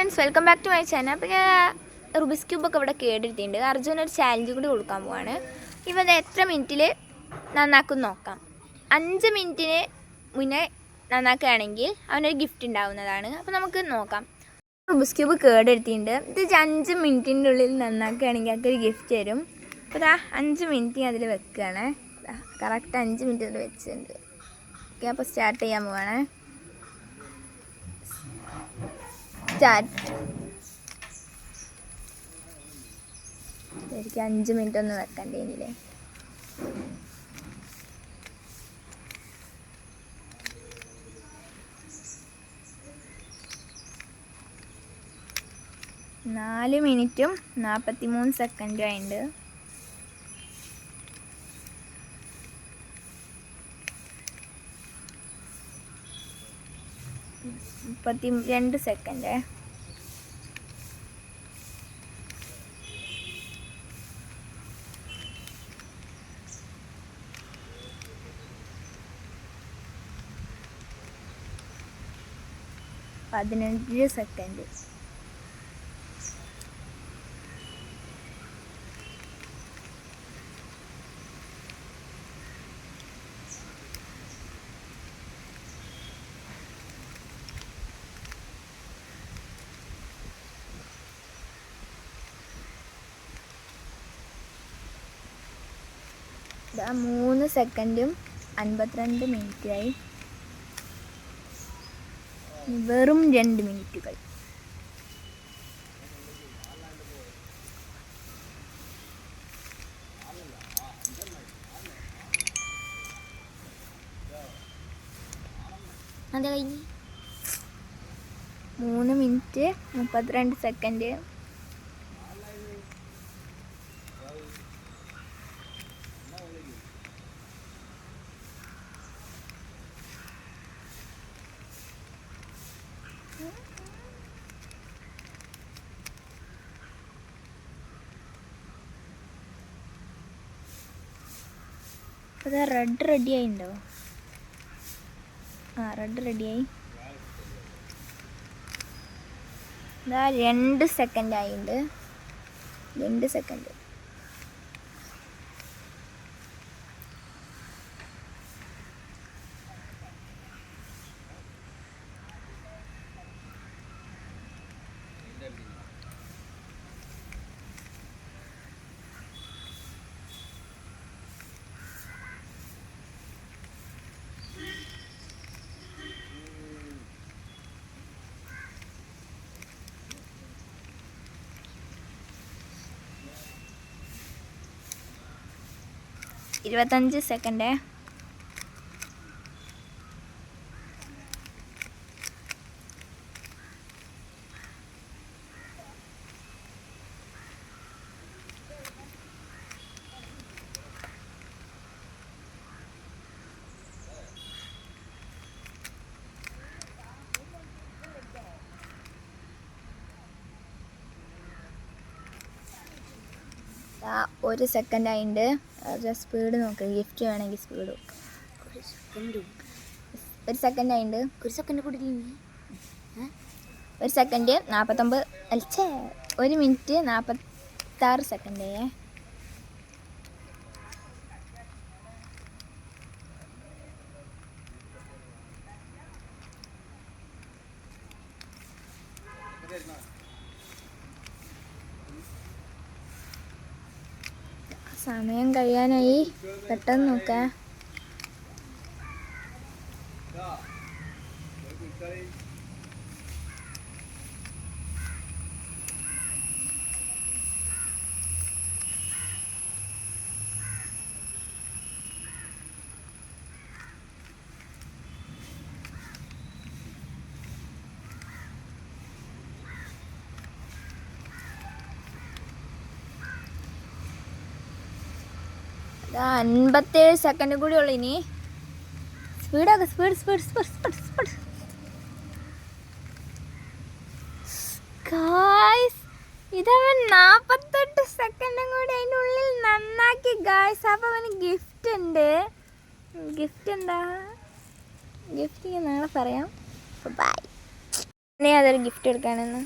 Friends welcome back to my channel. അപ്പോൾ ഞാൻ Rubik's ക്യൂബൊക്കെ ഇവിടെ കേട്ടിട്ടുണ്ട്. അർജുൻ ഒരു ചാലഞ്ച് കൂടി കൊടുക്കാൻ പോവാണ്. ഇവ എത്ര മിനിറ്റിൽ നന്നാക്കും നോക്കാം. 5 മിനിറ്റിന് മുന്നേ നന്നാക്കുകയാണെങ്കിൽ അവനൊരു ഗിഫ്റ്റ് ഉണ്ടാവുന്നതാണ്. അപ്പോൾ നമുക്ക് നോക്കാം. റുബിക്സ് ക്യൂബ് കേടെടുത്തിട്ടുണ്ട്. ഇത് 5 മിനിറ്റിൻ്റെ ഉള്ളിൽ നന്നാക്കുകയാണെങ്കിൽ അതൊരു ഗിഫ്റ്റ് തരും. അപ്പോൾ ഇതാ 5 മിനിറ്റ് അതിൽ വെക്കുകയാണ്. കറക്റ്റ് 5 മിനിറ്റ് അതിൽ വെച്ചിട്ടുണ്ട്. ഓക്കെ, അപ്പോൾ സ്റ്റാർട്ട് ചെയ്യാൻ പോവാണ്. എനിക്ക് 5 മിനിറ്റ് ഒന്നും വെക്കണ്ടേനില്ലേ. നാല് മിനിറ്റും 43 സെക്കൻഡും ആയിട്ടുണ്ട്. രണ്ട് സെക്കൻഡ്. പതിനഞ്ച് സെക്കൻഡ്. ഇതാ 3 സെക്കൻഡും 52 മിനിറ്റായി. വെറും 2 മിനിറ്റുകൾ. അത് കഴിഞ്ഞ് 3 മിനിറ്റ് 32 സെക്കൻഡ്. അത് റെഡ് റെഡിയായിണ്ടോ? റെഡ് റെഡിയായി. ഇതാ 2 സെക്കൻഡ് ആയിട്ടുണ്ട്. 2 സെക്കൻഡ്. ഇരുപത്തഞ്ച് സെക്കൻഡ്. ഒരു സെക്കൻഡ് ആയിട്ടുണ്ട്. സ്പീഡ് നോക്കുക. ഗിഫ്റ്റ് വേണമെങ്കിൽ സ്പീഡ് നോക്കുക. ഒരു സെക്കൻഡ് ആയിട്ടുണ്ട്. ഒരു സെക്കൻഡ് കൂടി. 1 സെക്കൻഡ് 49. 1 minute 46 second. സമയം കഴിയാനായി. പെട്ടെന്ന് നോക്കാം. ഇതാ 57 സെക്കൻഡ് കൂടി ഉള്ളു. ഇനി സ്പീഡാക്കുക. സ്പീഡ്. ഗായ്സ്, ഇതവൻ 48 സെക്കൻഡും കൂടി അതിനുള്ളിൽ നന്നാക്കി ഗായ്സ്. അപ്പോൾ അവന് ഗിഫ്റ്റ് ഉണ്ട്. ഗിഫ്റ്റ് എന്താ? ഗിഫ്റ്റ് നാളെ പറയാം. ബൈ. നീ അതൊരു ഗിഫ്റ്റ് എടുക്കാനെന്ന്